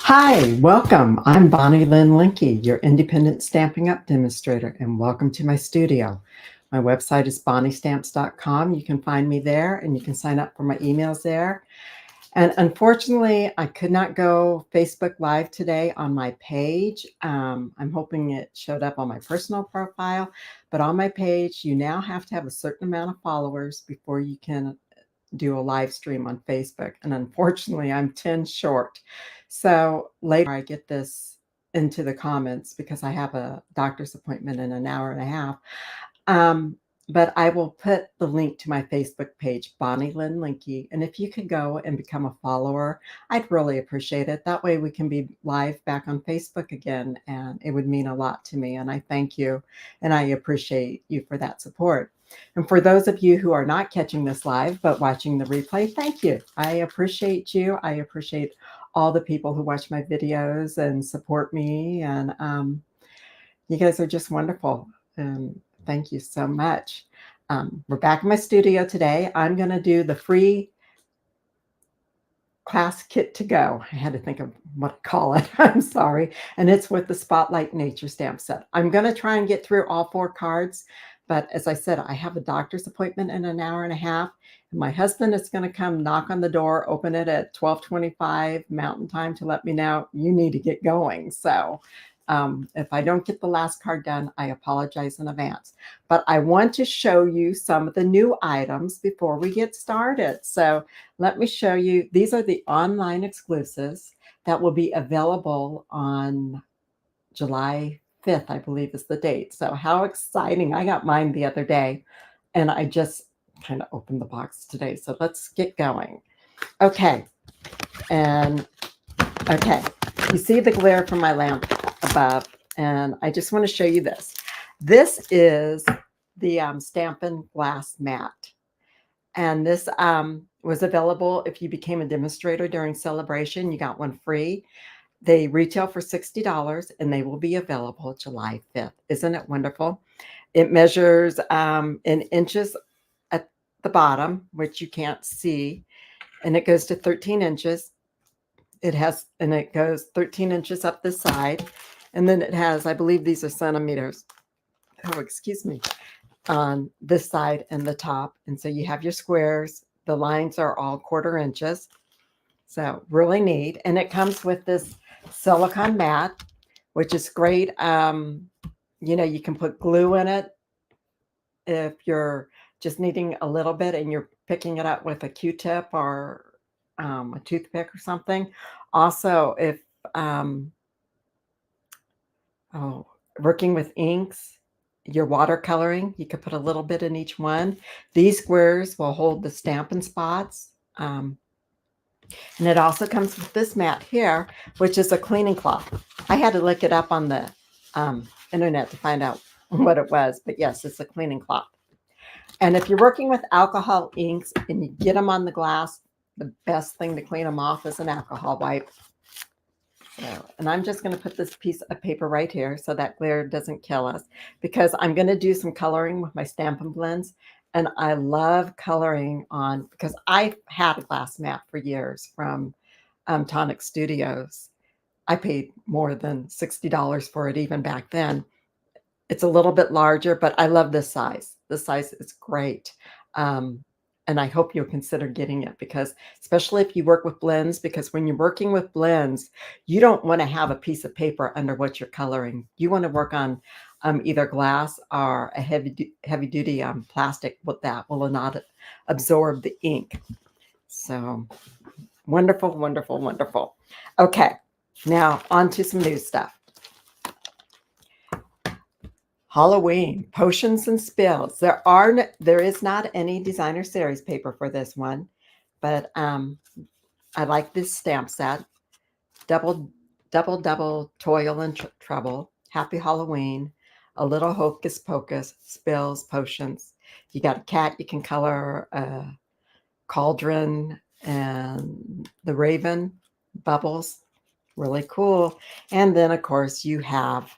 Hi, welcome. I'm Bonnie Lynn Linke, your independent Stampin' Up! Demonstrator, and welcome to my studio. My website is bonniestamps.com. You can find me there, and you can sign up for my emails there. And unfortunately, I could not go Facebook Live today on my page. I'm hoping it showed up on my personal profile, but on my page, you now have to have a certain amount of followers before you can do a live stream on Facebook. And unfortunately, I'm 10 short. So later I get this into the comments because I have a doctor's appointment in an hour and a half. Um, but I will put the link to my Facebook page, Bonnie Lynn Linke. And if you could go and become a follower, I'd really appreciate it. That way we can be live back on Facebook again. And it would mean a lot to me. And I thank you. And I appreciate you for that support. And for those of you who are not catching this live, but watching the replay, thank you. I appreciate you. I appreciate all the people who watch my videos and support me. And you guys are just wonderful. And thank you so much. We're back in my studio today. I'm going to do the free class kit to go. I had to think of what to call it. I'm sorry. And it's with the Spotlight Nature stamp set. I'm going to try and get through all 4 cards. But as I said, I have a doctor's appointment in an hour and a half. And my husband is going to come knock on the door, open it at 12:25 Mountain Time to let me know you need to get going. So if I don't get the last card done, I apologize in advance. But I want to show you some of the new items before we get started. So let me show you. These are the online exclusives that will be available on July 5th, I believe is the date. So how exciting. I got mine the other day and I just kind of opened the box today. So let's get going. Okay. And okay, you see the glare from my lamp above, and I just want to show you this. This is the Stampin' Glass mat. And this was available if you became a demonstrator during celebration. You got one free. They retail for $60 and they will be available July 5th. Isn't it wonderful? It measures in inches at the bottom, which you can't see, and it goes to 13 inches. It goes 13 inches up the side. And then it has, I believe these are centimeters. Oh, excuse me. On this side and the top. And so you have your squares. The lines are all 1/4 inches. So really neat. And it comes with this silicone mat, which is great. You can put glue in it if you're just needing a little bit and you're picking it up with a Q-tip or a toothpick or something. Also, if working with inks, your watercoloring, you could put a little bit in each one. These squares will hold the Stampin' Spots. And it also comes with this mat here, which is a cleaning cloth. I had to look it up on the internet to find out what it was. But yes, it's a cleaning cloth. And if you're working with alcohol inks and you get them on the glass, the best thing to clean them off is an alcohol wipe. So, and I'm just going to put this piece of paper right here so that glare doesn't kill us, because I'm going to do some coloring with my Stampin' Blends. And I love coloring on, because I've had a glass mat for years from Tonic Studios. I paid more than $60 for it even back then. It's a little bit larger, but I love this size. This size is great. And I hope you'll consider getting it, because especially if you work with blends, because when you're working with blends, you don't want to have a piece of paper under what you're coloring. You want to work on either glass or a heavy duty plastic that will not absorb the ink. So wonderful, wonderful, wonderful. Okay, now on to some new stuff. Halloween, potions and spills. There is not any designer series paper for this one, but I like this stamp set. Double, toil and trouble. Happy Halloween. A little hocus pocus. Spills, potions. You got a cat you can color, a cauldron, and the raven, bubbles. Really cool. And then, of course, you have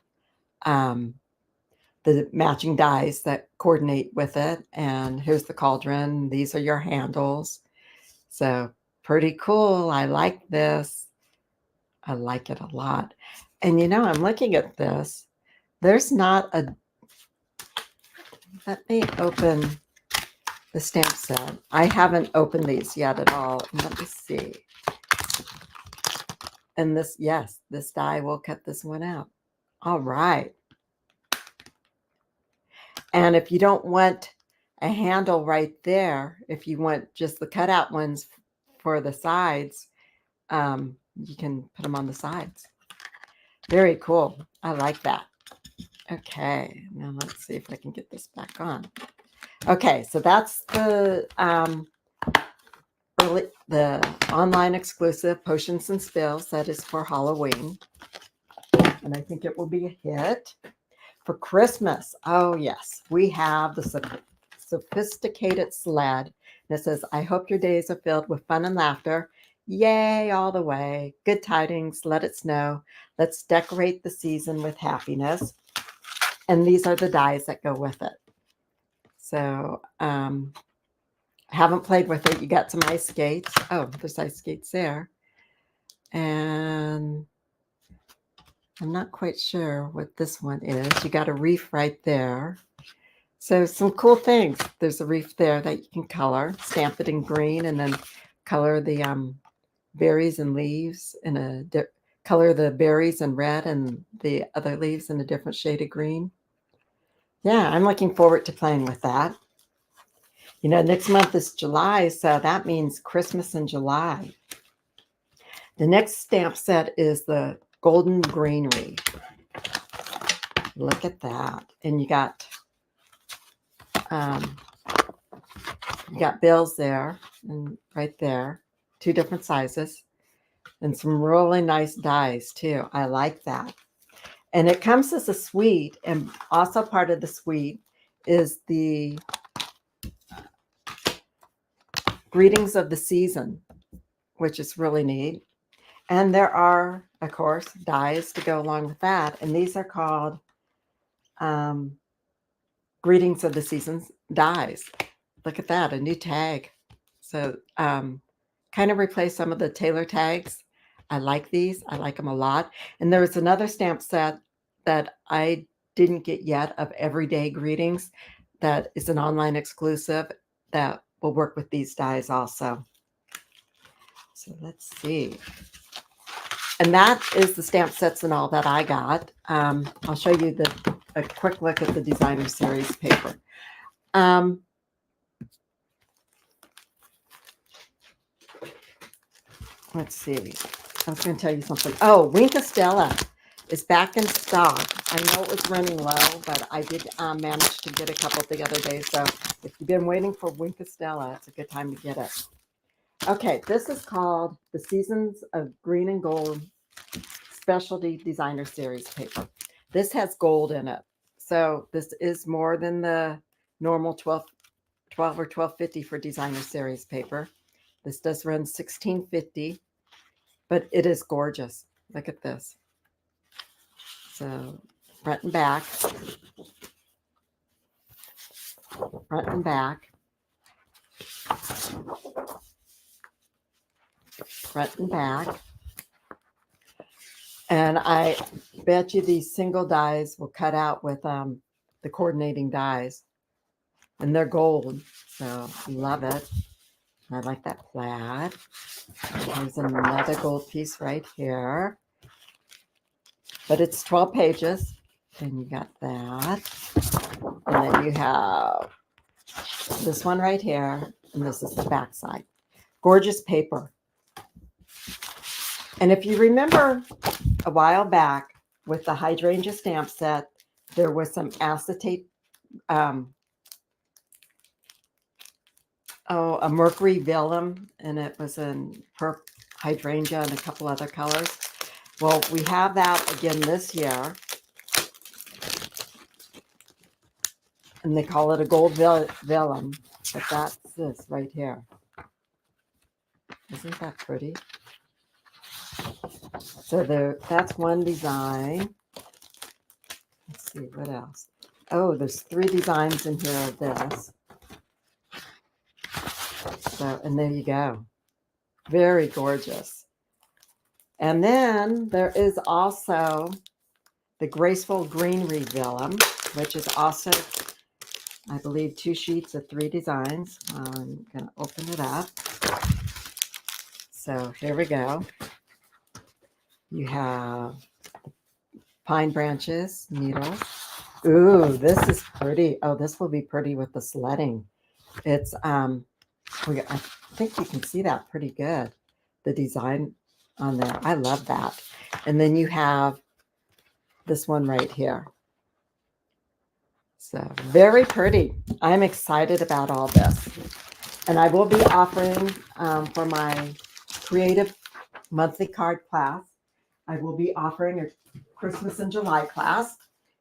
the matching dies that coordinate with it. And here's the cauldron. These are your handles. So pretty cool. I like this. I like it a lot. And I'm looking at this. There's not a, let me open the stamp set. I haven't opened these yet at all. Let me see. And this, yes, this die will cut this one out. All right. And if you don't want a handle right there, if you want just the cutout ones for the sides, you can put them on the sides. Very cool. I like that. Okay, now let's see if I can get this back on. Okay, so that's the online exclusive Potions and Spills. That is for Halloween, and I think it will be a hit. For Christmas, oh yes, we have the Sophisticated Sled. And it says, I hope your days are filled with fun and laughter. Yay, all the way. Good tidings, let it snow. Let's decorate the season with happiness. And these are the dies that go with it. So, haven't played with it. You got some ice skates. Oh, there's ice skates there. And I'm not quite sure what this one is. You got a reef right there. So some cool things. There's a reef there that you can color, stamp it in green, and then color the berries and leaves in color the berries in red and the other leaves in a different shade of green. Yeah, I'm looking forward to playing with that. Next month is July, so that means Christmas in July. The next stamp set is the Golden Greenery. Look at that. And you got bills there and right there, 2 different sizes, and some really nice dies too. I like that. And it comes as a suite, and also part of the suite is the Greetings of the Season, which is really neat. And there are, of course, dies to go along with that. And these are called Greetings of the Seasons dies. Look at that, a new tag. So kind of replace some of the Taylor tags. I like these. I like them a lot. And there was another stamp set that I didn't get yet of Everyday Greetings that is an online exclusive that will work with these dies also. So let's see. And that is the stamp sets and all that I got. I'll show you a quick look at the Designer Series paper. Let's see. I was going to tell you something. Oh, Wink Stella is back in stock. I know it was running low, but I did manage to get a couple the other day. So if you've been waiting for Wink Stella, it's a good time to get it. Okay, this is called the Seasons of Green and Gold Specialty Designer Series paper. This has gold in it. So this is more than the normal 12 or $12.50 for Designer Series paper. This does run $16.50, but it is gorgeous. Look at this. So front and back. Front and back. Front and back. And I bet you these single dies will cut out with the coordinating dies. And they're gold, so love it. I like that plaid. Here's another gold piece right here. But it's 12 pages. And you got that. And then you have this one right here. And this is the back side. Gorgeous paper. And if you remember a while back with the hydrangea stamp set, there was some acetate, a mercury vellum, and it was in hydrangea and a couple other colors. Well, we have that again this year. And they call it a gold vellum, but that's this right here. Isn't that pretty? So that's one design. Let's see, what else? Oh, there's 3 designs in here of this. So, and there you go. Very gorgeous. And then there is also the Graceful Greenery Vellum, which is also, I believe, 2 sheets of 3 designs. I'm going to open it up. So here we go. You have pine branches, needles. Ooh, this is pretty. Oh, this will be pretty with the sledding. It's, I think you can see that pretty good. The design on there. I love that. And then you have this one right here. So very pretty. I'm excited about all this. And I will be offering for my creative monthly card class, I will be offering a Christmas in July class,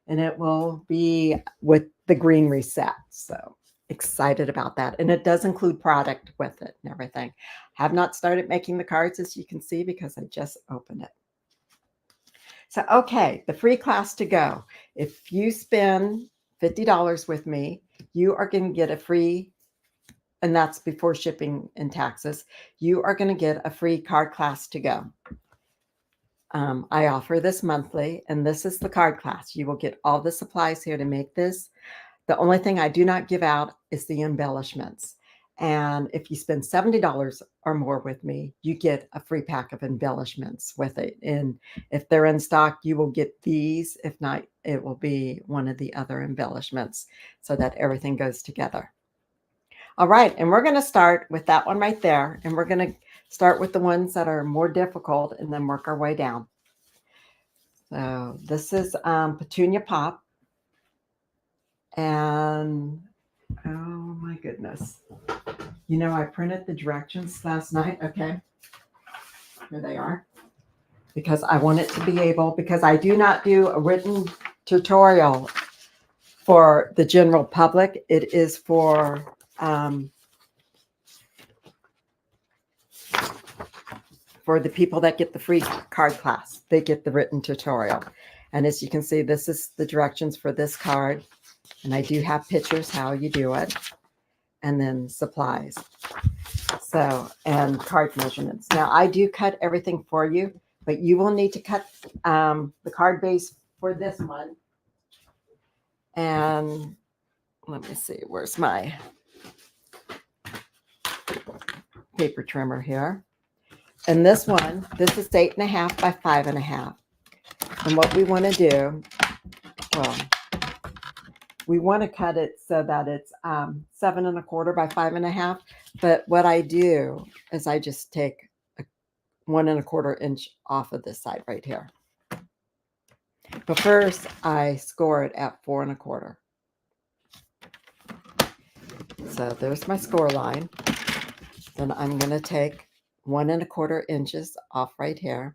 and it will be with the greenery set. So excited about that. And it does include product with it and everything. Have not started making the cards, as you can see, because I just opened it. So, okay, the free class to go. If you spend $50 with me, you are going to get a free, and that's before shipping and taxes, you are going to get a free card class to go. I offer this monthly, and this is the card class. You will get all the supplies here to make this. The only thing I do not give out is the embellishments. And if you spend $70 or more with me, you get a free pack of embellishments with it. And if they're in stock, you will get these. If not, it will be one of the other embellishments so that everything goes together. All right, and we're going to start with that one right there. And we're going to start with the ones that are more difficult and then work our way down. So this is Petunia Pop. And oh my goodness. You know, I printed the directions last night. Okay. Here they are. Because I want it to be able, because I do not do a written tutorial for the general public. It is for the people that get the free card class. They get the written tutorial. And as you can see, this is the directions for this card. And I do have pictures how you do it. And then supplies. So, and card measurements. Now, I do cut everything for you, but you will need to cut the card base for this one. And let me see, where's my paper trimmer here? And this one, this is 8.5 by 5.5. And what we want to do, well, we want to cut it so that it's 7.25 by 5.5. But what I do is I just take 1.25 inch off of this side right here. But first, I score it at 4.25. So there's my score line. Then I'm going to take 1.25 inches off right here.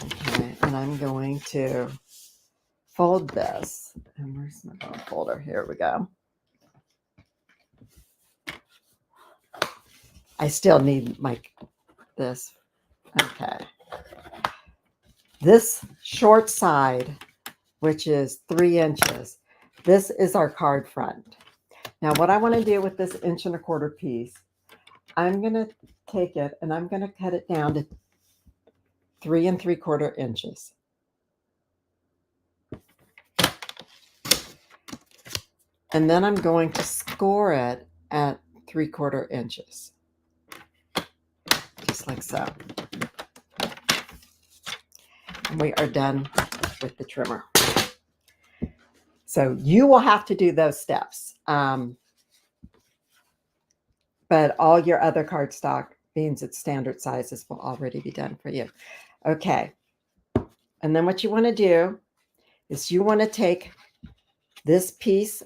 Okay, and I'm going to fold this. And where's my bone folder? Here we go. I still need this. Okay. This short side, which is 3 inches, this is our card front. Now, what I want to do with this 1.25 inch piece, I'm going to take it and I'm going to cut it down to 3 3/4 inches. And then I'm going to score it at 3/4 inches. Just like so. And we are done with the trimmer. So you will have to do those steps. But all your other cardstock, being at standard sizes, will already be done for you. Okay. And then what you want to do is you want to take this piece.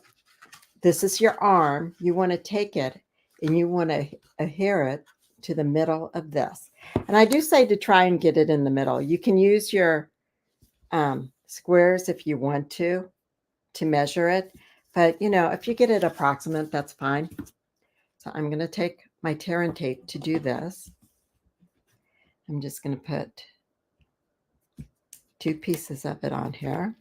This is your arm. You want to take it and you want to adhere it to the middle of this. And I do say to try and get it in the middle. You can use your squares if you want to measure it. But, you know, if you get it approximate, that's fine. So I'm going to take my tear and tape to do this. I'm just going to put 2 pieces of it on here.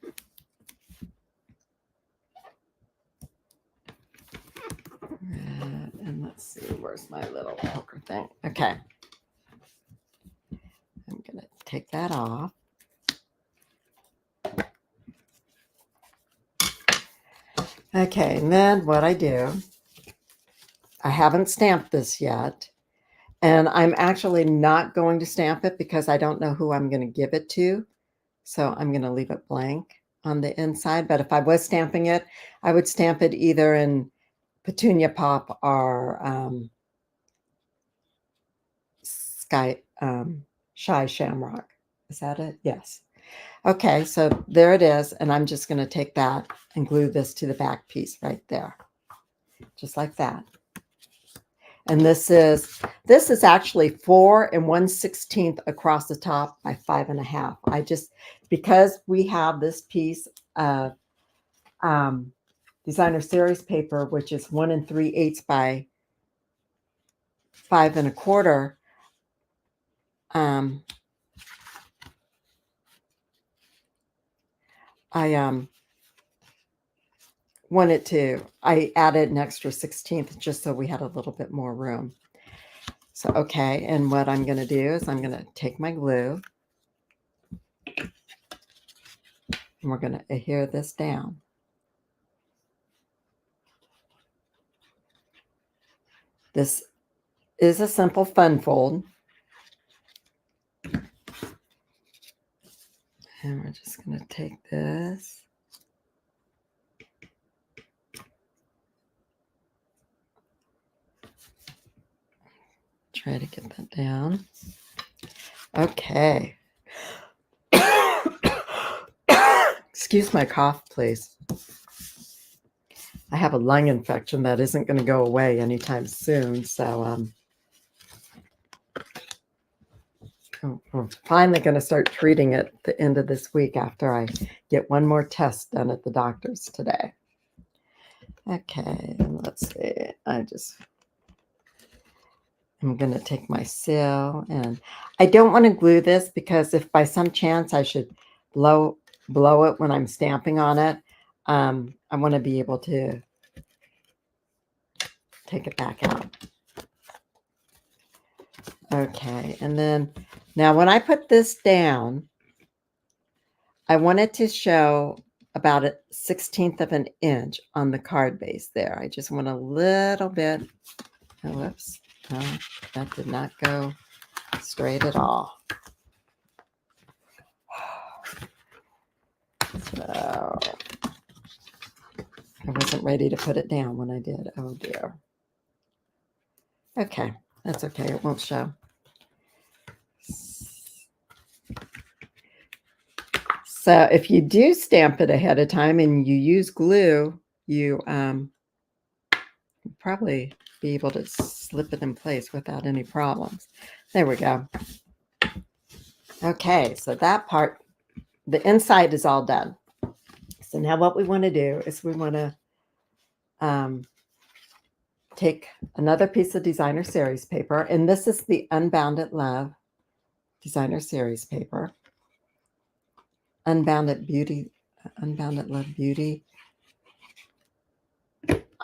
And let's see, where's my little poker thing? Okay. I'm going to take that off. Okay, and then what I do, I haven't stamped this yet, and I'm actually not going to stamp it because I don't know who I'm going to give it to. So I'm going to leave it blank on the inside. But if I was stamping it, I would stamp it either in Petunia Pop or Shy Shamrock. Is that it? Yes. Okay, so there it is. And I'm just going to take that and glue this to the back piece right there. Just like that. And this is actually 4 1/16 across the top by 5.5. I just, because we have this piece of designer series paper, which is 1 3/8 by 5 1/4. I wanted to, I added an extra 16th just so we had a little bit more room. So, okay, and what I'm going to do is I'm going to take my glue and we're going to adhere this down. This is a simple fun fold. And we're just going to take this. Try to get that down. Okay. Excuse my cough, please. I have a lung infection that isn't going to go away anytime soon. So we're finally going to start treating it at the end of this week after I get one more test done at the doctor's today. Okay, let's see. I'm going to take my seal, and I don't want to glue this because if by some chance I should blow it when I'm stamping on it, I want to be able to take it back out. Okay, and then now when I put this down, I want it to show about 1/16 of an inch on the card base there. I just want a little bit. Oh, whoops. Oh, that did not go straight at all. So I wasn't ready to put it down when I did. Oh dear. Okay, that's okay. It won't show. So if you do stamp it ahead of time and you use glue, you probably be able to slip it in place without any problems. There we go. Okay, so that part, the inside is all done. So now what we want to do is we want to take another piece of designer series paper, and this is the Unbounded Love designer series paper. Unbounded Love Beauty.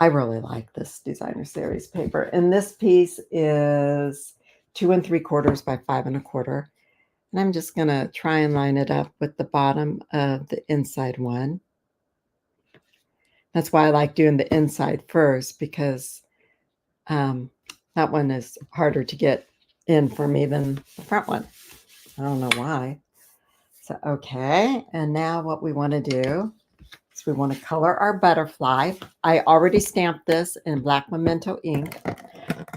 I really like this designer series paper. And this piece is 2 3/4 by 5 1/4. And I'm just going to try and line it up with the bottom of the inside one. That's why I like doing the inside first, because that one is harder to get in for me than the front one. I don't know why. So, okay. And now what we want to do is we want to color our butterfly. I already stamped this in black memento ink.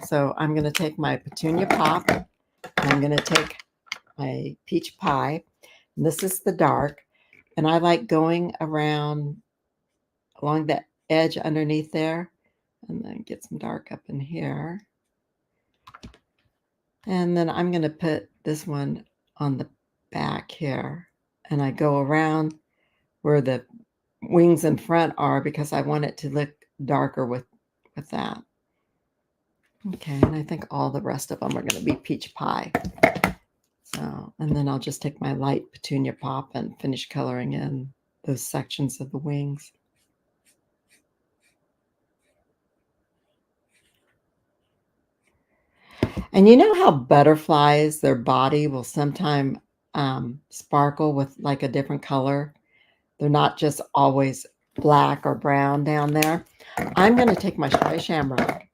So I'm going to take my Petunia Pop. And I'm going to take my Peach Pie. And this is the dark. And I like going around along the edge underneath there. And then get some dark up in here. And then I'm going to put this one on the back here. And I go around where the wings in front are because I want it to look darker with that. Okay, and I think all the rest of them are going to be Peach Pie. So, and then I'll just take my light Petunia Pop and finish coloring in those sections of the wings. And you know how butterflies, their body will sometimes sparkle with like a different color? They're not just always black or brown down there. I'm going to take my Shy Shamrock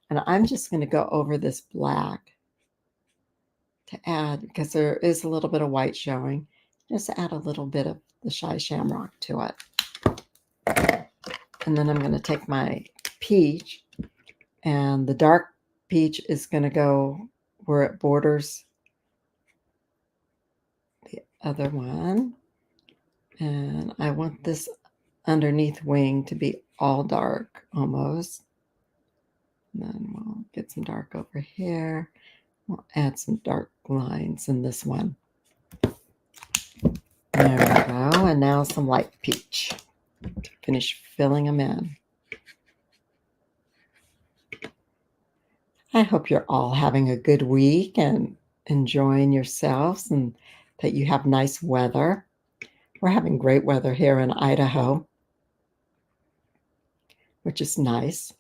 and I'm just going to go over this black to add, because there is a little bit of white showing, just add a little bit of the Shy Shamrock to it. And then I'm going to take my peach, and the dark peach is going to go where it borders the other one. And I want this underneath wing to be all dark almost. And then we'll get some dark over here. We'll add some dark lines in this one. There we go. And now some light peach to finish filling them in. I hope you're all having a good week and enjoying yourselves and that you have nice weather. We're having great weather here in Idaho, which is nice.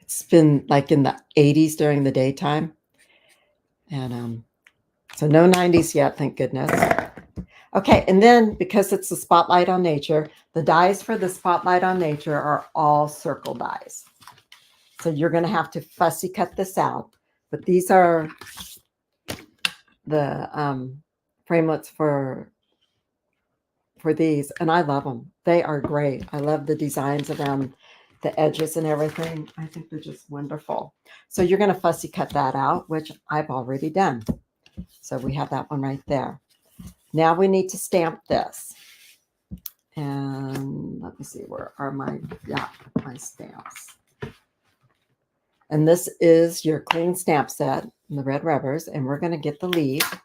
It's been like in the 80s during the daytime. And so no 90s yet, thank goodness. Okay, and then because it's the Spotlight on Nature, the dies for the Spotlight on Nature are all circle dies. So you're going to have to fussy cut this out. But these are the framelits for these, and I love them. They are great. I love the designs around the edges and everything. I think they're just wonderful. So you're going to fussy cut that out, which I've already done. So we have that one right there. Now we need to stamp this. And let me see, where are my stamps? And this is your clean stamp set, the red rubbers, and we're going to get the leaf.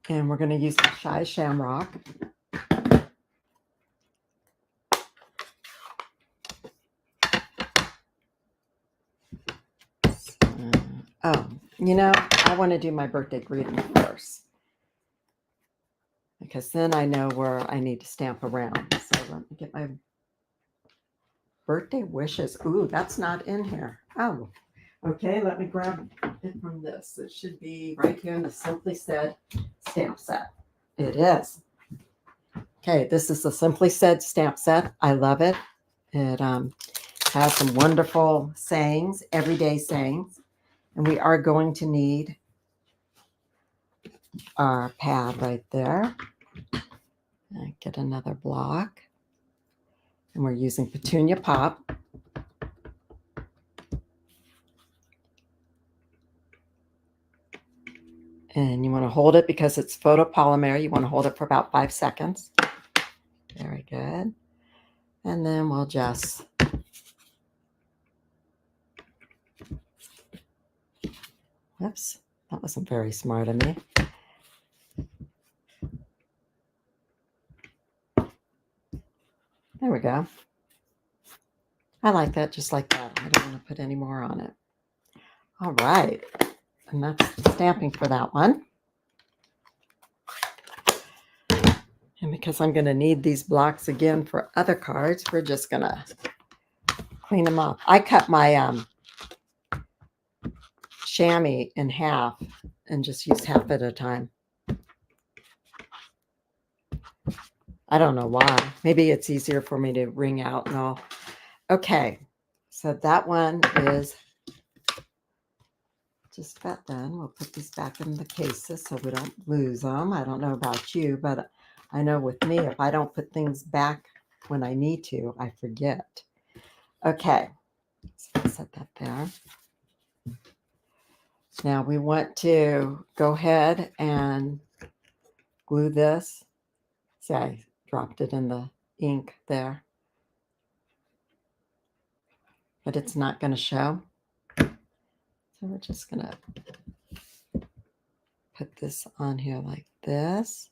And we're going to use the Shy Shamrock. Oh, you know, I want to do my birthday greeting first, because then I know where I need to stamp around. So let me get my birthday wishes. Ooh, that's not in here. Oh, okay. Let me grab it from this. It should be right here in the Simply Said stamp set. It is. Okay, this is the Simply Said stamp set. I love it. It has some wonderful sayings, everyday sayings. And we are going to need our pad right there. Get another block. And we're using Petunia Pop. And you want to hold it because it's photopolymer. You want to hold it for about 5 seconds. Very good. And then we'll just whoops, that wasn't very smart of me. There we go. I like that just like that. I don't want to put any more on it. All right. And that's the stamping for that one. And because I'm going to need these blocks again for other cards, we're just going to clean them up. I cut my chamois in half and just use half at a time. I don't know why. Maybe it's easier for me to wring out and all. Okay, so that one is just about done. We'll put these back in the cases so we don't lose them. I don't know about you, but I know with me, if I don't put things back when I need to, I forget. Okay, so set that there. Now we want to go ahead and glue this. See, I dropped it in the ink there, but it's not going to show. So we're just going to put this on here like this.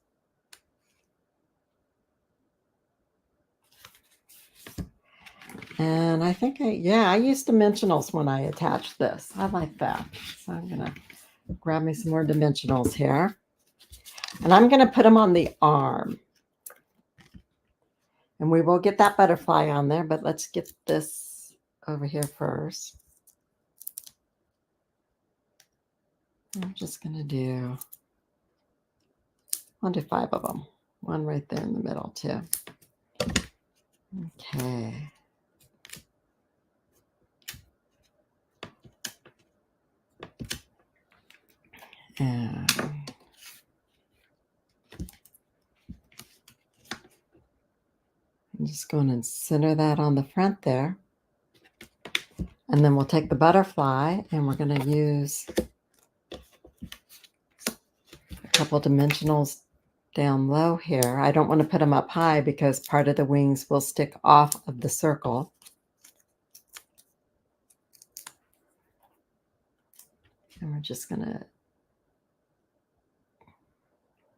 And I think I used dimensionals when I attached this. I like that. So I'm going to grab me some more dimensionals here. And I'm going to put them on the arm. And we will get that butterfly on there, but let's get this over here first. I'm just going to do, I'll do 5 of them. One right there in the middle too. Okay. And I'm just going to center that on the front there. And then we'll take the butterfly and we're going to use a couple dimensionals down low here. I don't want to put them up high because part of the wings will stick off of the circle. And we're just going to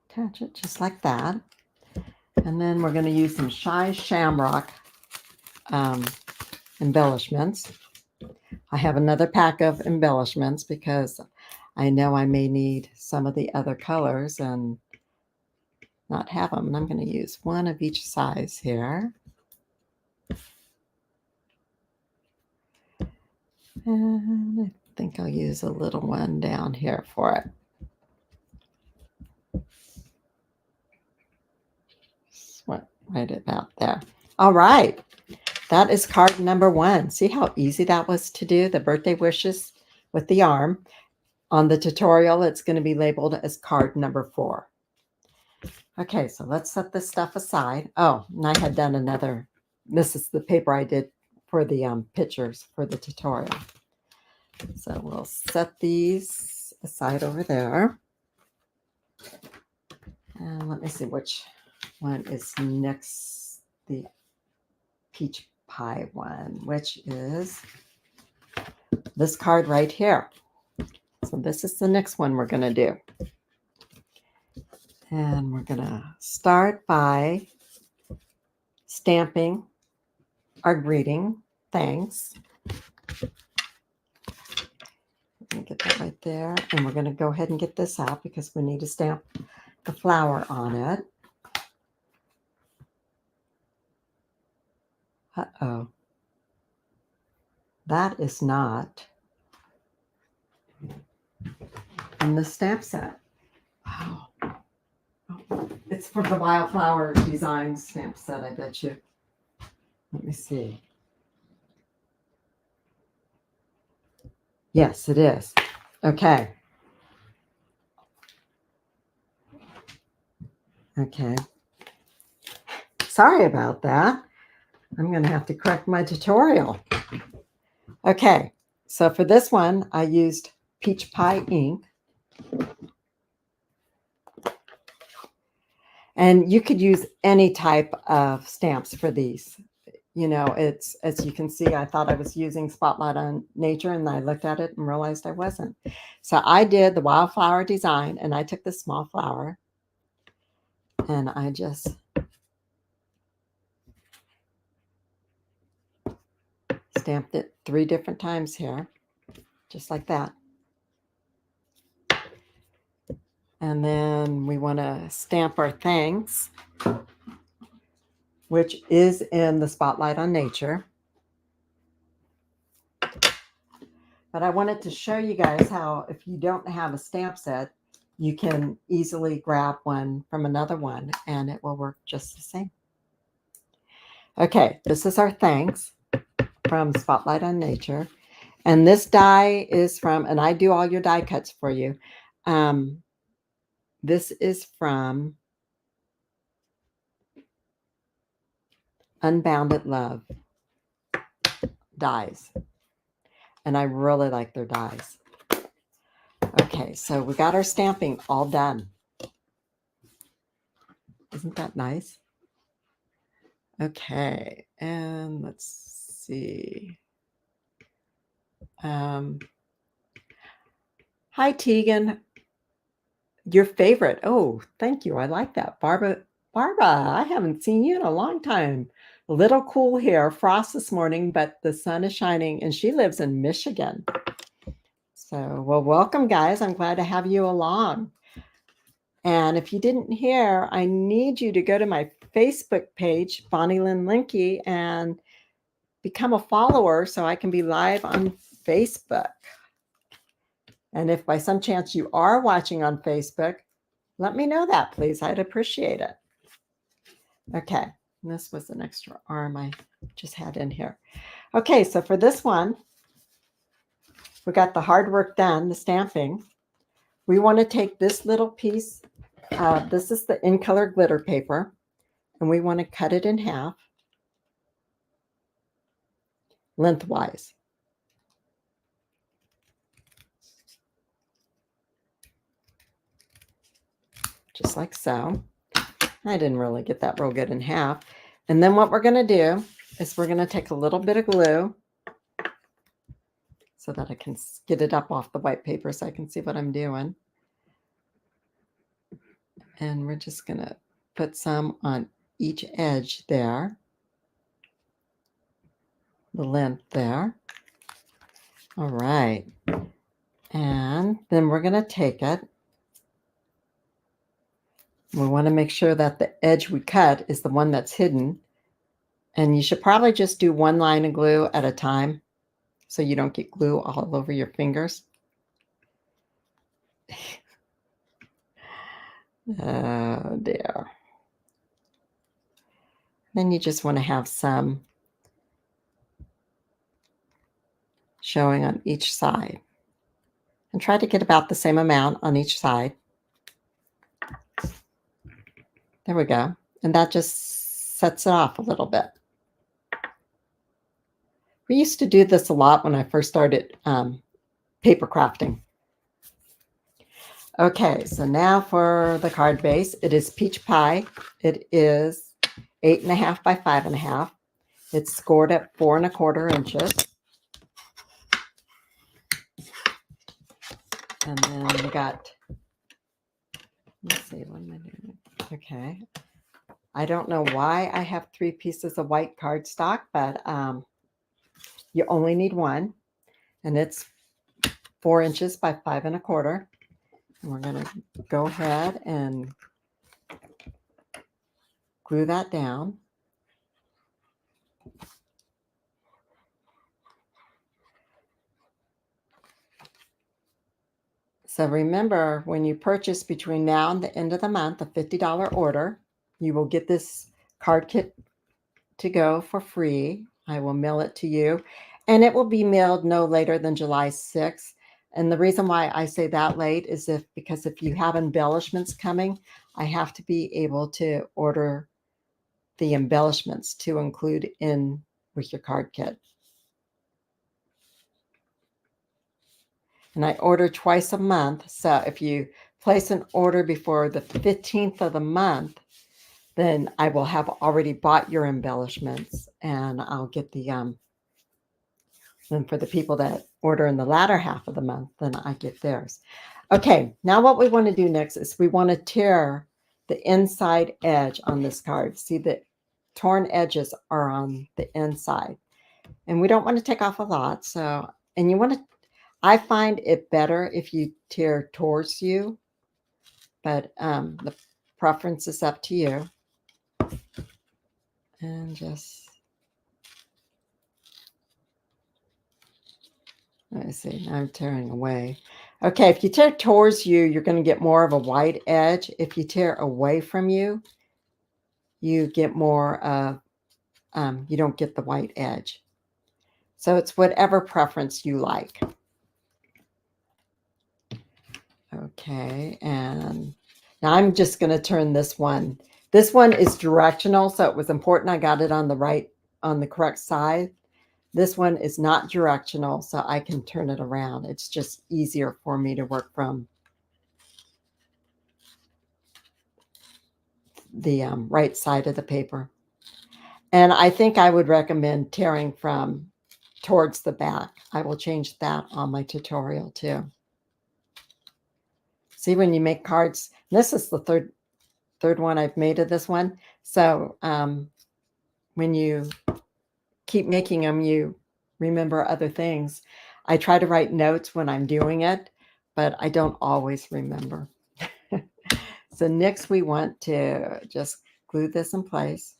attach it just like that. And then we're going to use some Shy Shamrock embellishments. I have another pack of embellishments because I know I may need some of the other colors and not have them. And I'm going to use one of each size here. And I think I'll use a little one down here for it. Just went right about there. All right. That is card number 1. See how easy that was to do? The birthday wishes with the arm. On the tutorial, it's going to be labeled as card number 4. Okay, so let's set this stuff aside. Oh, and I had done another. This is the paper I did for the pictures for the tutorial. So we'll set these aside over there. And let me see which one is next. The peach pie one, which is this card right here. So this is the next one we're going to do. And we're going to start by stamping our greeting. Thanks. Let me get that right there. And we're going to go ahead and get this out because we need to stamp the flower on it. Uh-oh. That is not in the stamp set. Wow. Oh, it's for the Wildflower Design stamp set, I bet you. Let me see. Yes, it is. Okay. Okay. Sorry about that. I'm going to have to correct my tutorial. Okay. So for this one, I used Peach Pie ink. And you could use any type of stamps for these. You know, it's, as you can see, I thought I was using Spotlight on Nature, and I looked at it and realized I wasn't. So I did the Wildflower Design, and I took the small flower, and I just stamped it 3 different times here, just like that. And then we want to stamp our thanks, which is in the Spotlight on Nature. But I wanted to show you guys how, if you don't have a stamp set, you can easily grab one from another one and it will work just the same. Okay, this is our thanks from Spotlight on Nature. And this die is from, and I do all your die cuts for you. This is from Unbounded Love dies. And I really like their dies. Okay, so we got our stamping all done. Isn't that nice? Okay, and let's see. Hi, Tegan. Your favorite. Oh, thank you. I like that. Barbara, I haven't seen you in a long time. A little cool here. Frost this morning, but the sun is shining, and she lives in Michigan. So, well, welcome, guys. I'm glad to have you along. And if you didn't hear, I need you to go to my Facebook page, Bonnie Lynn Linky, and become a follower so I can be live on Facebook. And if by some chance you are watching on Facebook, let me know that, please. I'd appreciate it. Okay, and this was an extra arm I just had in here. Okay, so for this one, we got the hard work done, the stamping. We want to take this little piece, this is the In Color glitter paper, and we want to cut it in half lengthwise. Just like so. I didn't really get that real good in half. And then what we're going to do is we're going to take a little bit of glue so that I can get it up off the white paper so I can see what I'm doing. And we're just going to put some on each edge there, the length there. All right. And then we're going to take it. We want to make sure that the edge we cut is the one that's hidden. And you should probably just do one line of glue at a time so you don't get glue all over your fingers. Oh dear. Then you just want to have some showing on each side. And try to get about the same amount on each side. There we go. And that just sets it off a little bit. We used to do this a lot when I first started paper crafting. Okay, so now for the card base. It is peach pie. It is 8.5 by 5.5. It's scored at 4 1/4 inches. And then we got, let's see, what am I doing? Okay. I don't know why I have 3 pieces of white cardstock, but you only need one. And it's 4 inches by 5 1/4. And we're going to go ahead and glue that down. So remember, when you purchase between now and the end of the month a $50 order, you will get this card kit to go for free. I will mail it to you, and it will be mailed no later than July 6th. And the reason why I say that late is because if you have embellishments coming, I have to be able to order the embellishments to include in with your card kit. And I order twice a month. So if you place an order before the 15th of the month, then I will have already bought your embellishments, and I'll get the, then for the people that order in the latter half of the month, then I get theirs. Okay, now what we want to do next is we want to tear the inside edge on this card. See, the torn edges are on the inside. And we don't want to take off a lot. So, and you want to, I find it better if you tear towards you, but the preference is up to you. And just, let me see, now I'm tearing away. Okay, if you tear towards you, you're going to get more of a white edge. If you tear away from you, you get more of, you don't get the white edge. So it's whatever preference you like. Okay, and now I'm just going to turn this one. This one is directional, so it was important I got it on the correct side. This one is not directional, so I can turn it around. It's just easier for me to work from the right side of the paper. And I think I would recommend tearing from towards the back. I will change that on my tutorial too. See, when you make cards, this is the third one I've made of this one. So when you keep making them, you remember other things. I try to write notes when I'm doing it, but I don't always remember. So next we want to just glue this in place.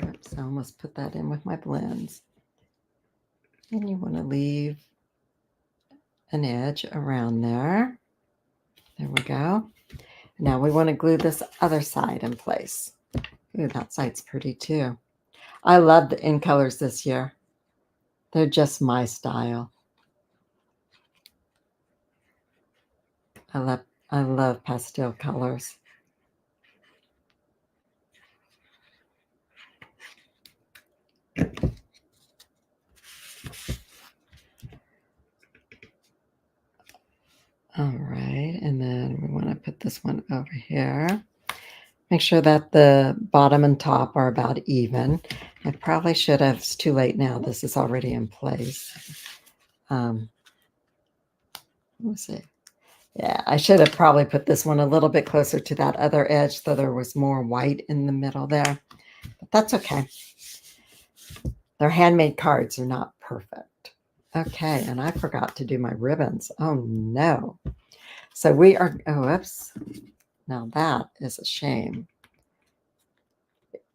Oops, I almost put that in with my blends. And you want to leave an edge around there. There we go. Now we want to glue this other side in place. Ooh, that side's pretty too. I love the in colors this year. They're just my style. I love pastel colors. All right, and then we want to put this one over here. Make sure that the bottom and top are about even. I probably should have, it's too late now. This is already in place. Let's see. Yeah, I should have probably put this one a little bit closer to that other edge so there was more white in the middle there. But that's okay. Their handmade cards are not perfect. Okay, and I forgot to do my ribbons. Oh, no. So we are, oh, whoops. Now that is a shame.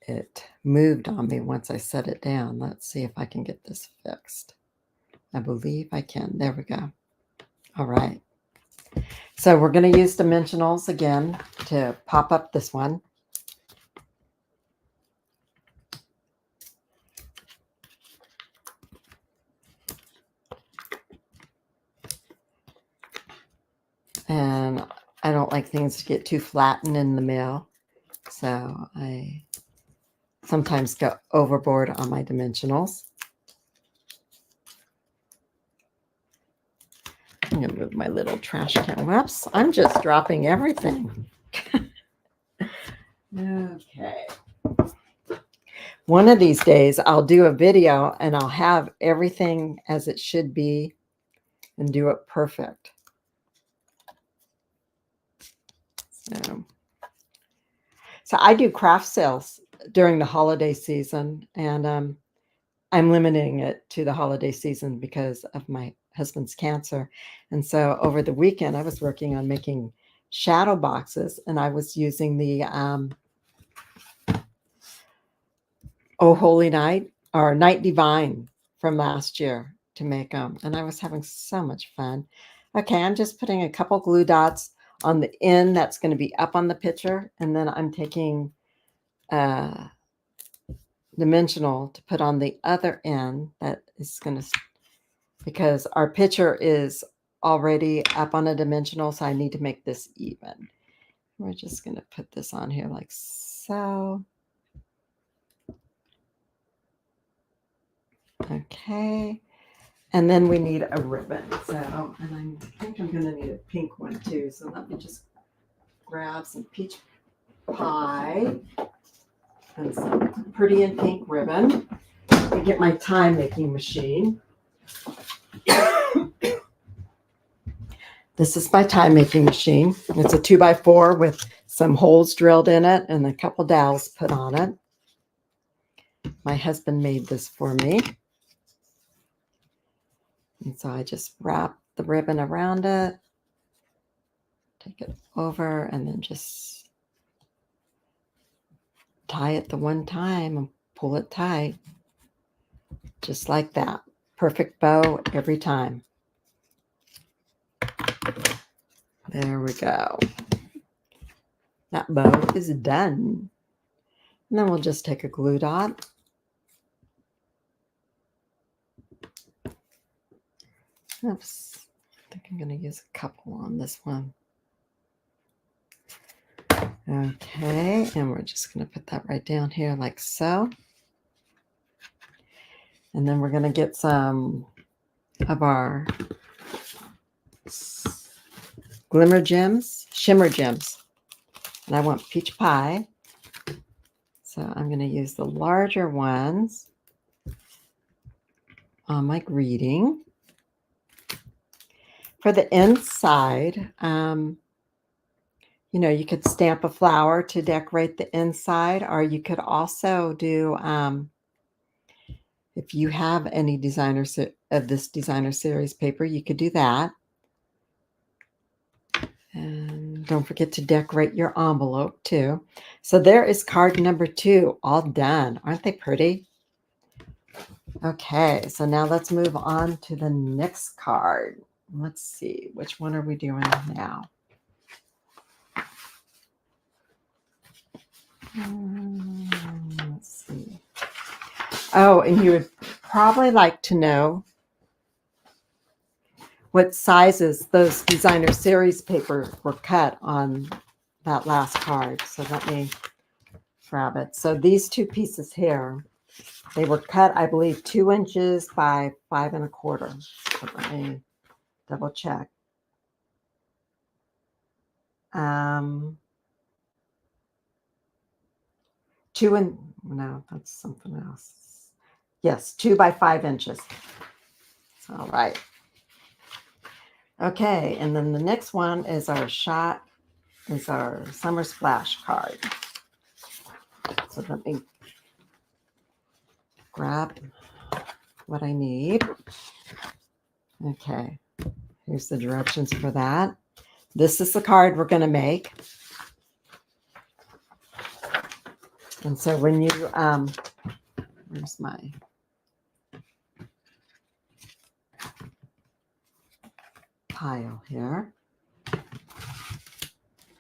It moved on me once I set it down. Let's see if I can get this fixed. I believe I can. There we go. All right. So we're going to use dimensionals again to pop up this one. And I don't like things to get too flattened in the middle. So I sometimes go overboard on my dimensionals. I'm going to move my little trash can. Whoops, I'm just dropping everything. Okay. One of these days, I'll do a video and I'll have everything as it should be and do it perfect. So I do craft sales during the holiday season, and I'm limiting it to the holiday season because of my husband's cancer. And so over the weekend, I was working on making shadow boxes, and I was using the Oh Holy Night or Night Divine from last year to make them. And I was having so much fun. Okay, I'm just putting a couple glue dots on the end that's going to be up on the picture. And then I'm taking dimensional to put on the other end that is going to, because our picture is already up on a dimensional, so I need to make this even. We're just going to put this on here like so. Okay. And then we need a ribbon. So, and I think I'm going to need a pink one too. So let me just grab some peach pie and some pretty and pink ribbon and get my time making machine. This is my time making machine. It's a 2x4 with some holes drilled in it and a couple dowels put on it. My husband made this for me. And so I just wrap the ribbon around it, take it over, and then just tie it the one time and pull it tight. Just like that. Perfect bow every time. There we go. That bow is done. And then we'll just take a glue dot. Oops. I think I'm going to use a couple on this one. Okay, and we're just going to put that right down here like so. And then we're going to get some of our glimmer gems, shimmer gems. And I want peach pie. So I'm going to use the larger ones on my greeting. For the inside, you know, you could stamp a flower to decorate the inside, or you could also do, if you have any of this designer series paper, you could do that. And don't forget to decorate your envelope too. So there is card number 2, all done. Aren't they pretty? Okay, so now let's move on to the next card. Let's see, which one are we doing now? Let's see. Oh, and you would probably like to know what sizes those designer series papers were cut on that last card. So let me grab it. So these 2 pieces here, they were cut, I believe, 2 inches by 5 1/4. So let me double check. 2 and no, that's something else. Yes, 2 by 5 inches. All right. Okay, and then the next one is our Summer Splash card. So let me grab what I need. Okay, here's the directions for that. This is the card we're going to make. And so when you, where's my pile here? How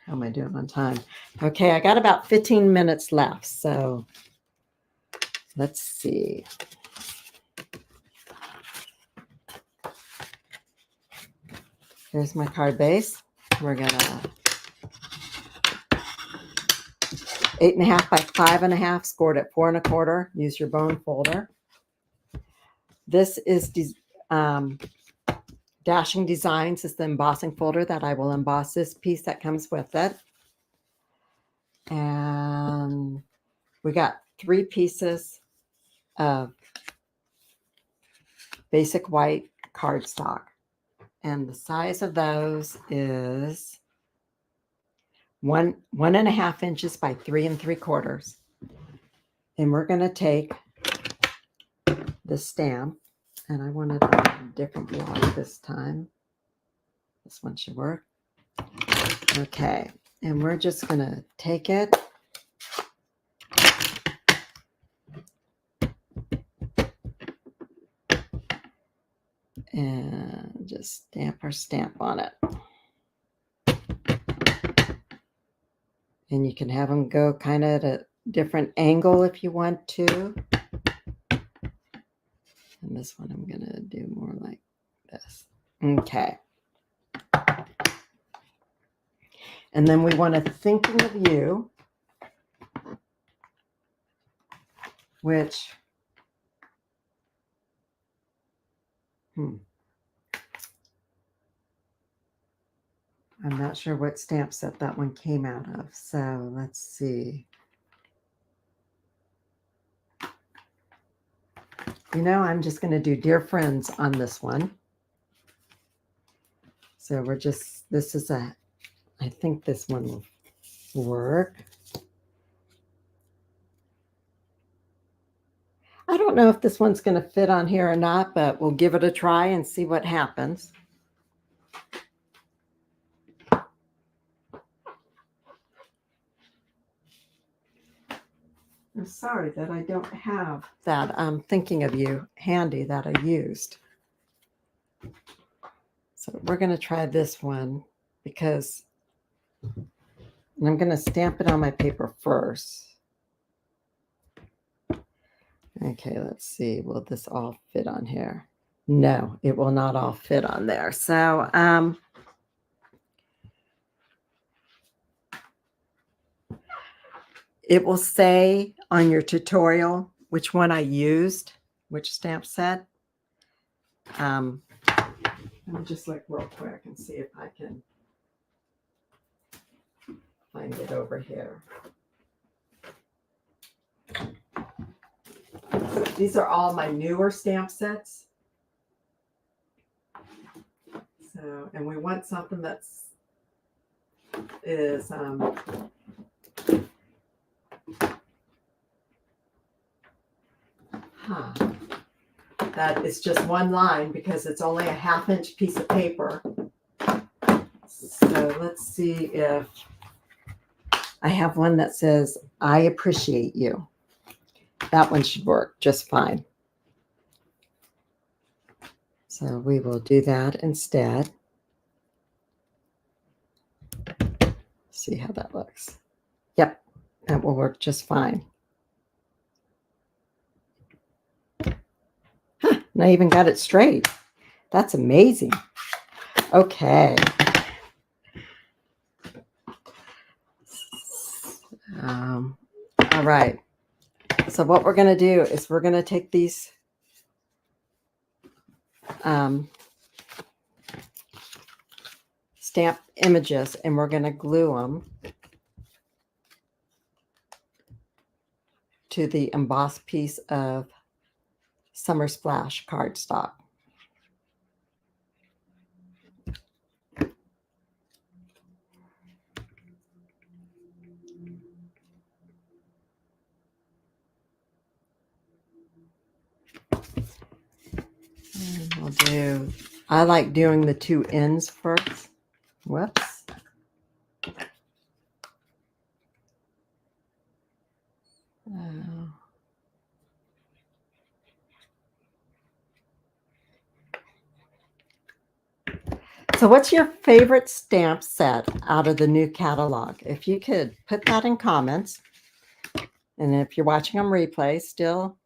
am I doing on time? Okay, I got about 15 minutes left. So let's see. Here's my card base. We're going to 8.5 by 5 1/2, scored at 4 1/4. Use your bone folder. This is Dashing Designs is the embossing folder that I will emboss this piece that comes with it. And we got 3 pieces of basic white cardstock. And the size of those is 1 1.5 inches by 3 3/4. And we're going to take the stamp, and I wanted a different block this time. This one should work. Okay, and we're just going to take it and just stamp our stamp on it. And you can have them go kind of at a different angle if you want to. And this one I'm going to do more like this. Okay. And then we want to Thinking of You, which, I'm not sure what stamp set that one came out of. So let's see. I'm just going to do Dear Friends on this one. So I think this one will work. I don't know if this one's going to fit on here or not, but we'll give it a try and see what happens. I'm sorry that I don't have that Thinking of You handy that I used. So we're going to try this one because I'm going to stamp it on my paper first. Okay, let's see. Will this all fit on here? No, it will not all fit on there. So, it will say on your tutorial which one I used, which stamp set. Let me just look real quick and see if I can find it over here. These are all my newer stamp sets. So, and we want something that is that is just one line because it's only a 1/2 inch piece of paper. So So let's see if I have one that says, I appreciate you. That one should work just fine. So we will do that instead. See how that looks. Yep, that will work just fine. Huh, and I even got it straight. That's amazing. Okay. All right. So what we're going to do is we're going to take these stamp images and we're going to glue them to the embossed piece of Summer Splash cardstock. And we'll do, I like doing the two ends first. Whoops. So what's your favorite stamp set out of the new catalog? If you could put that in comments. And if you're watching on replay, still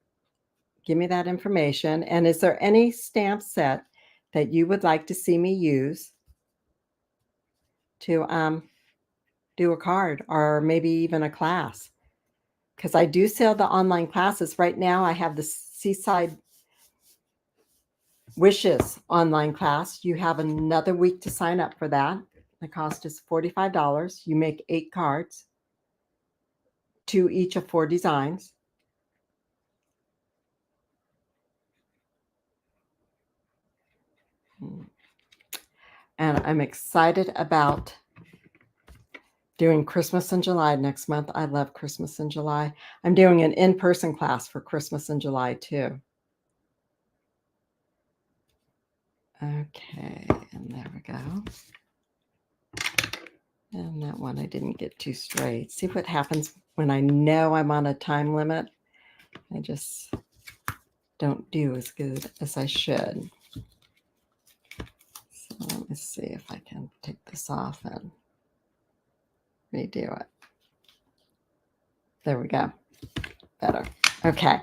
give me that information. And is there any stamp set that you would like to see me use to do a card or maybe even a class? Because I do sell the online classes. Right now I have the Seaside Wishes online class. You have another week to sign up for that. The cost is $45. You make 8 cards, 2 each of 4 designs. And I'm excited about doing Christmas in July next month. I love Christmas in July. I'm doing an in-person class for Christmas in July too. Okay, and there we go. And that one I didn't get too straight. See what happens when I know I'm on a time limit. I just don't do as good as I should. So let me see if I can take this off and redo it. There we go. Better. Okay.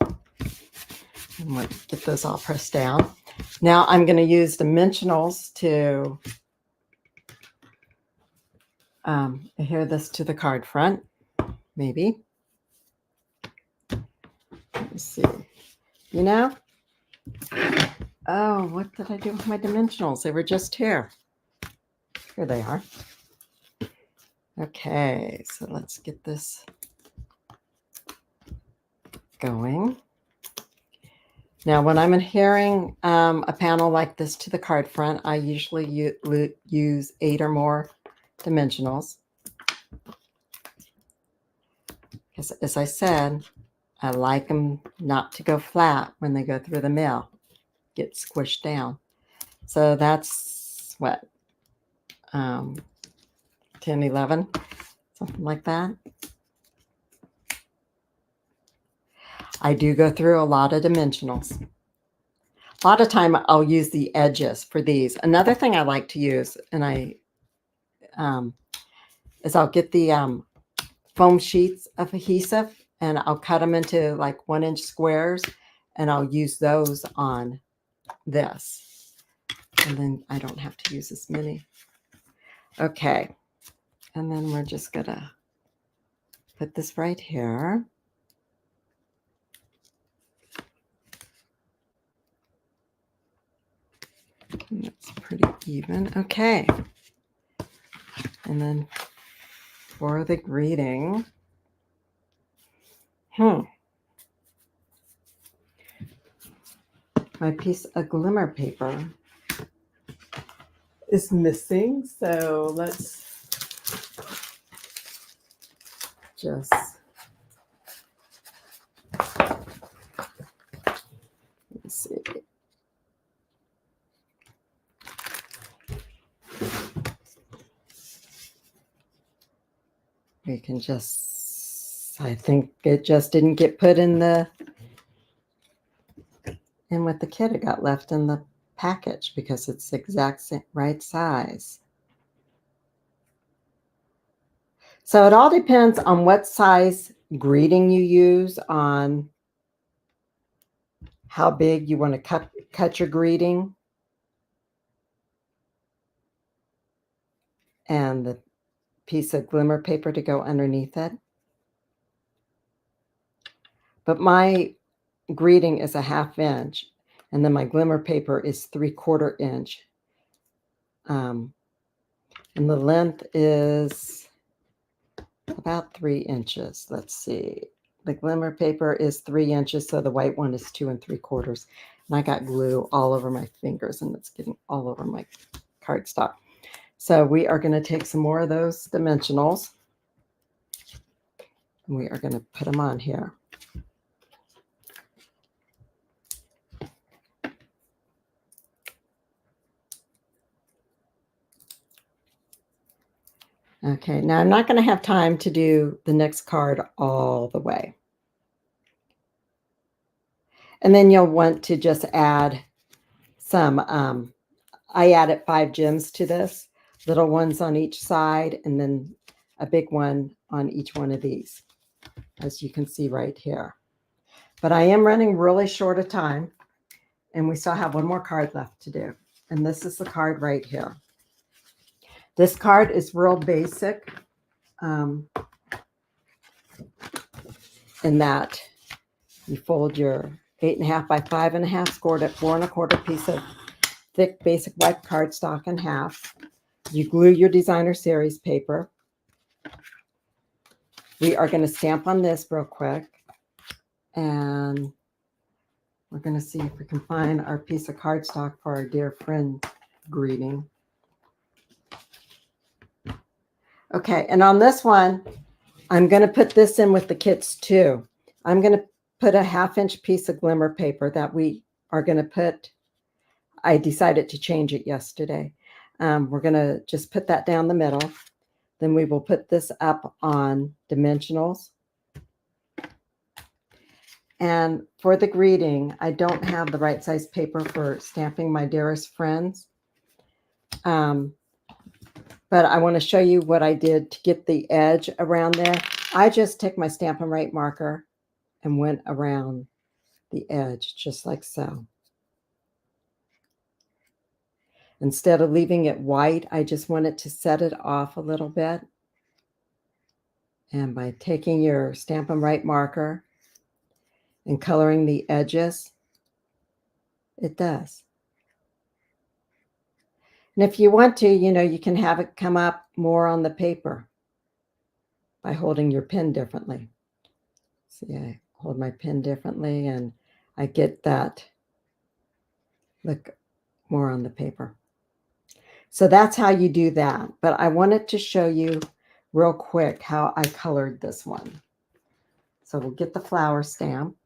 And we'll get those all pressed down. Now I'm going to use dimensionals to adhere this to the card front, maybe. Let me see. You know? Oh, what did I do with my dimensionals? They were just here. Here they are. Okay, so let's get this going. Now, when I'm adhering a panel like this to the card front, I usually use 8 or more dimensionals. Because as I said, I like them not to go flat when they go through the mill, get squished down. So that's what, 10, 11, something like that. I do go through a lot of dimensionals. A lot of time I'll use the edges for these. Another thing I like to use, and is I'll get the foam sheets of adhesive and I'll cut them into like 1-inch squares and I'll use those on this. And then I don't have to use as many. Okay. And then we're just gonna put this right here. And that's pretty even. Okay. And then for the greeting, my piece of glimmer paper is missing. So let's just see. can just, I think it just didn't get put in with the kit. It got left in the package because it's the exact same, right size. So it all depends on what size greeting you use, on how big you want to cut your greeting, and the piece of glimmer paper to go underneath it. But my greeting is a 1/2 inch, and then my glimmer paper is 3/4 inch. And the length is about 3 inches. Let's see. The glimmer paper is 3 inches, so the white one is 2 3/4. And I got glue all over my fingers, and it's getting all over my cardstock. So we are going to take some more of those dimensionals, and we are going to put them on here. Okay, now I'm not going to have time to do the next card all the way. And then you'll want to just add some, I added 5 gems to this, little ones on each side, and then a big one on each one of these, as you can see right here. But I am running really short of time, and we still have one more card left to do. And this is the card right here. This card is real basic, in that you fold your 8.5 by 5.5, scored at 4 1/4 piece of thick basic white cardstock in half. You glue your designer series paper. We are going to stamp on this real quick, and we're going to see if we can find our piece of cardstock for our dear friend greeting. Okay, and on this one, I'm going to put this in with the kits too. I'm going to put a 1/2 inch piece of glimmer paper that we are going to put. I decided to change it yesterday. We're going to just put that down the middle. Then we will put this up on dimensionals. And for the greeting, I don't have the right size paper for stamping my dearest friends. But I want to show you what I did to get the edge around there. I just took my Stampin' Write marker and went around the edge just like so. Instead of leaving it white, I just wanted to set it off a little bit. And by taking your Stampin' Write marker and coloring the edges, it does. And if you want to, you can have it come up more on the paper by holding your pen differently. See, I hold my pen differently, and I get that look more on the paper. So that's how you do that. But I wanted to show you real quick how I colored this one. So we'll get the flower stamp.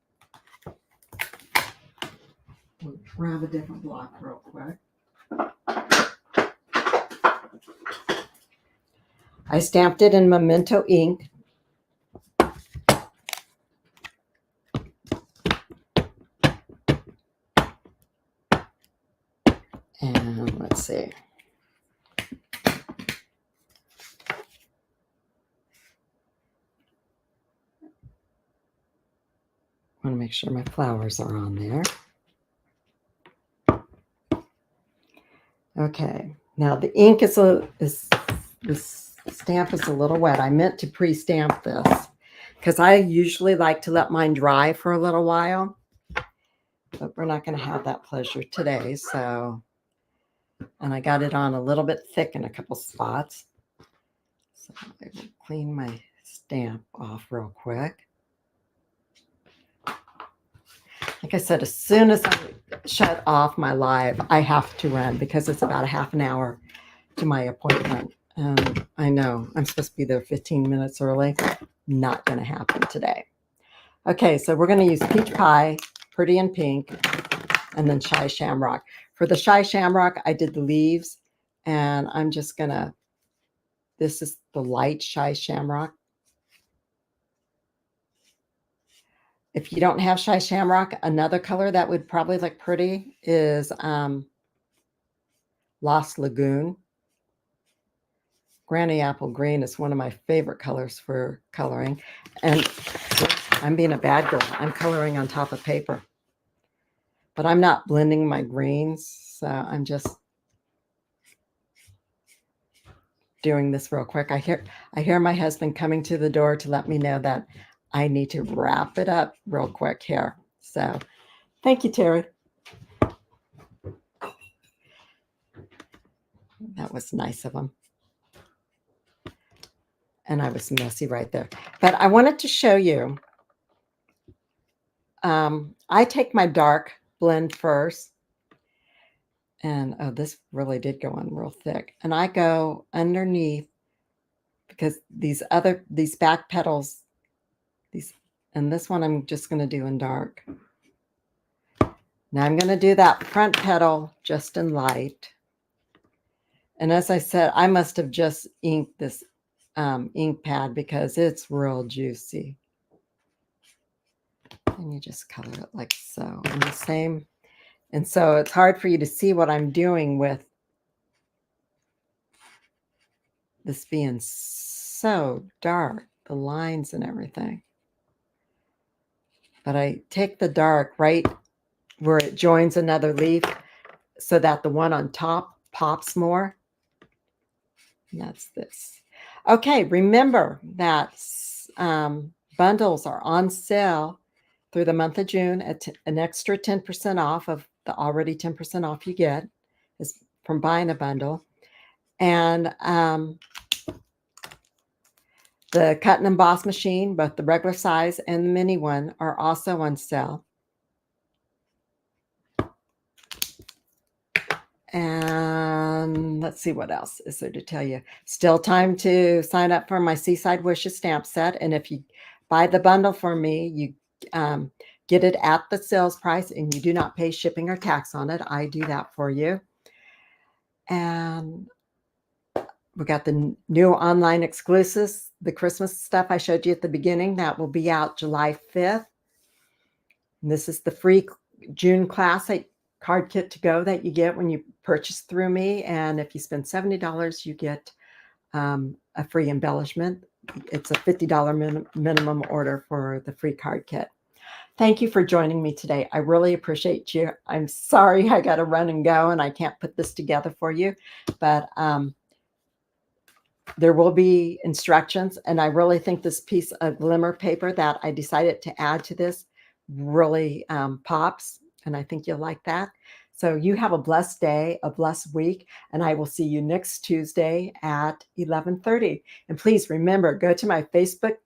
We'll grab a different block real quick. I stamped it in Memento ink. And let's see. I want to make sure my flowers are on there. Okay, now the ink this stamp is a little wet. I meant to pre-stamp this because I usually like to let mine dry for a little while, but we're not going to have that pleasure today. So, and I got it on a little bit thick in a couple spots. So I will clean my stamp off real quick. Like I said, as soon as I shut off my live, I have to run because it's about a half an hour to my appointment. I know I'm supposed to be there 15 minutes early. Not going to happen today. Okay, so we're going to use Peach Pie, Pretty in Pink, and then Shy Shamrock. For the Shy Shamrock, I did the leaves, and I'm just going to, this is the light Shy Shamrock. If you don't have Shy Shamrock, another color that would probably look pretty is Lost Lagoon. Granny Apple Green is one of my favorite colors for coloring. And I'm being a bad girl. I'm coloring on top of paper. But I'm not blending my greens, so I'm just doing this real quick. I hear my husband coming to the door to let me know that I need to wrap it up real quick here. So thank you, Terry. That was nice of him. And I was messy right there. But I wanted to show you. I take my dark blend first. And oh, this really did go on real thick. And I go underneath because these back petals, and this one I'm just going to do in dark. Now I'm going to do that front petal just in light. And as I said, I must have just inked this ink pad because it's real juicy. And you just color it like so. And the same. And so it's hard for you to see what I'm doing with this being so dark, the lines and everything. But I take the dark right where it joins another leaf so that the one on top pops more. And that's this. Okay, remember that bundles are on sale through the month of June at an extra 10% off of the already 10% off you get is from buying a bundle. And the cut and emboss machine, both the regular size and the mini one, are also on sale. And let's see what else is there to tell you. Still time to sign up for my Seaside Wishes stamp set. And if you buy the bundle for me, you get it at the sales price and you do not pay shipping or tax on it. I do that for you. And we got the new online exclusives, the Christmas stuff I showed you at the beginning. That will be out July 5th. And this is the free June Classic card kit to go that you get when you purchase through me. And if you spend $70, you get a free embellishment. It's a $50 minimum order for the free card kit. Thank you for joining me today. I really appreciate you. I'm sorry I got to run and go and I can't put this together for you, but there will be instructions. And I really think this piece of glimmer paper that I decided to add to this really pops. And I think you'll like that. So you have a blessed day, a blessed week, and I will see you next Tuesday at 11:30. And please remember, go to my Facebook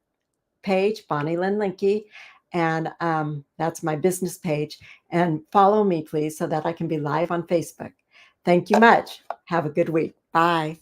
page, Bonnie Lynn Linke, and that's my business page. And follow me, please, so that I can be live on Facebook. Thank you much. Have a good week. Bye.